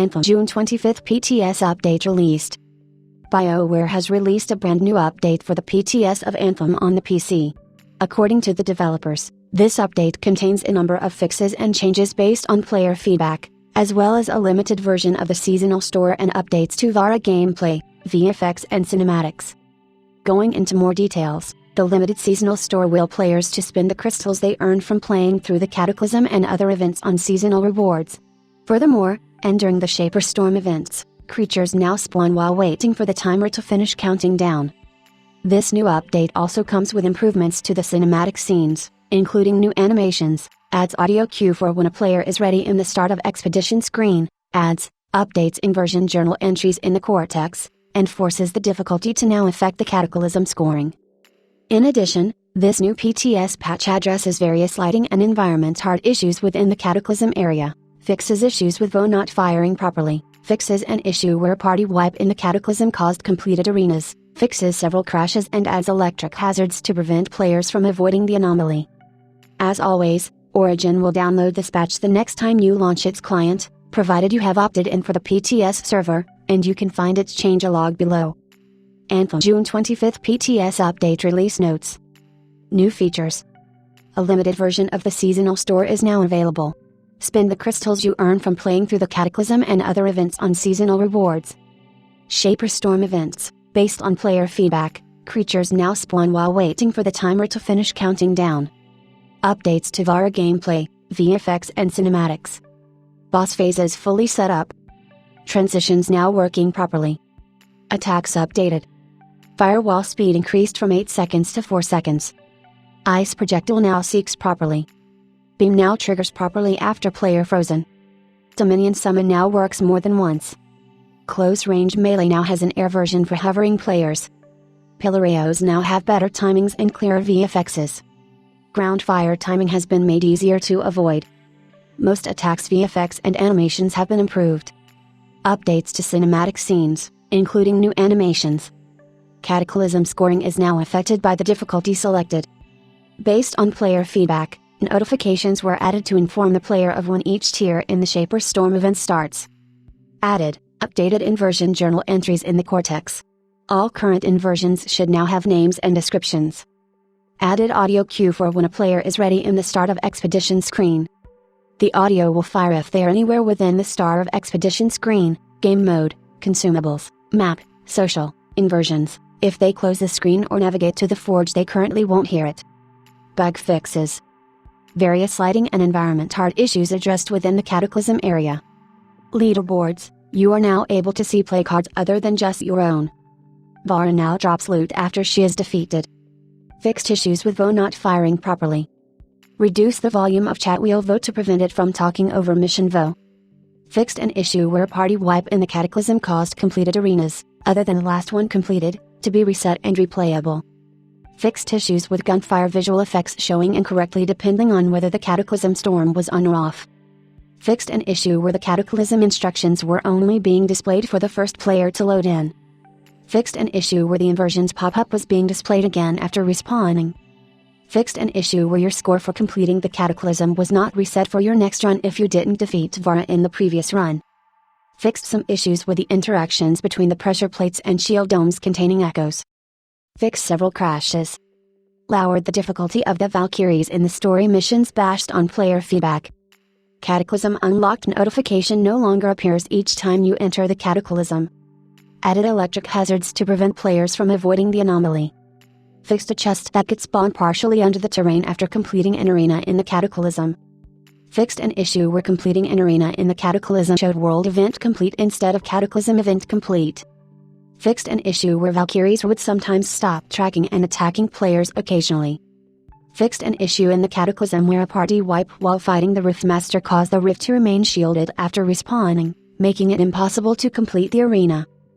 Anthem June 25 PTS update released. BioWare has released a brand new update for the PTS of Anthem on the PC. According to the developers, this update contains a number of fixes and changes based on player feedback, as well as a limited version of the seasonal store and updates to VARA gameplay, VFX and cinematics. Going into more details, the limited seasonal store will players to spend the crystals they earn from playing through the Cataclysm and other events on seasonal rewards. Furthermore, and during the Shaper Storm events, creatures now spawn while waiting for the timer to finish counting down. This new update also comes with improvements to the cinematic scenes, including new animations, adds audio cue for when a player is ready in the start of expedition screen, adds updates inversion journal entries in the cortex, and forces the difficulty to now affect the Cataclysm scoring. In addition, this new PTS patch addresses various lighting and environment hard issues within the Cataclysm area, fixes issues with VO not firing properly, fixes an issue where party wipe in the Cataclysm caused completed arenas, fixes several crashes and adds electric hazards to prevent players from avoiding the anomaly. As always, Origin will download this patch the next time you launch its client, provided you have opted in for the PTS server, and you can find its changelog below. Anthem June 25 PTS update release notes. New features. A limited version of the seasonal store is now available. Spend the crystals you earn from playing through the Cataclysm and other events on seasonal rewards. Shaper Storm events, based on player feedback, creatures now spawn while waiting for the timer to finish counting down. Updates to VARA gameplay, VFX and cinematics. Boss phases fully set up. Transitions now working properly. Attacks updated. Firewall speed increased from 8 seconds to 4 seconds. Ice projectile now seeks properly. Beam now triggers properly after player frozen. Dominion summon now works more than once. Close range melee now has an air version for hovering players. Pillareos now have better timings and clearer VFXs. Ground fire timing has been made easier to avoid. Most attacks VFX and animations have been improved. Updates to cinematic scenes, including new animations. Cataclysm scoring is now affected by the difficulty selected. Based on player feedback, notifications were added to inform the player of when each tier in the Shaper Storm event starts. Added, updated inversion journal entries in the cortex. All current inversions should now have names and descriptions. Added audio cue for when a player is ready in the start of expedition screen. The audio will fire if they are anywhere within the start of expedition screen, game mode, consumables, map, social, inversions. If they close the screen or navigate to the forge they currently won't hear it. Bug fixes. Various lighting and environment hard issues addressed within the Cataclysm area. Leaderboards, you are now able to see play cards other than just your own. VARA now drops loot after she is defeated. Fixed issues with VO not firing properly. Reduce the volume of chat wheel VO to prevent it from talking over mission VO. Fixed an issue where party wipe in the Cataclysm caused completed arenas, other than the last one completed, to be reset and replayable. Fixed issues with gunfire visual effects showing incorrectly depending on whether the Cataclysm storm was on or off. Fixed an issue where the Cataclysm instructions were only being displayed for the first player to load in. Fixed an issue where the inversions pop-up was being displayed again after respawning. Fixed an issue where your score for completing the Cataclysm was not reset for your next run if you didn't defeat VARA in the previous run. Fixed some issues with the interactions between the pressure plates and shield domes containing echoes. Fixed several crashes. Lowered the difficulty of the Valkyries in the story missions based on player feedback. Cataclysm unlocked notification no longer appears each time you enter the Cataclysm. Added electric hazards to prevent players from avoiding the anomaly. Fixed a chest that could spawn partially under the terrain after completing an arena in the Cataclysm. Fixed an issue where completing an arena in the Cataclysm showed world event complete instead of Cataclysm event complete. Fixed an issue where Valkyries would sometimes stop tracking and attacking players occasionally. Fixed an issue in the Cataclysm where a party wipe while fighting the Riftmaster caused the rift to remain shielded after respawning, making it impossible to complete the arena.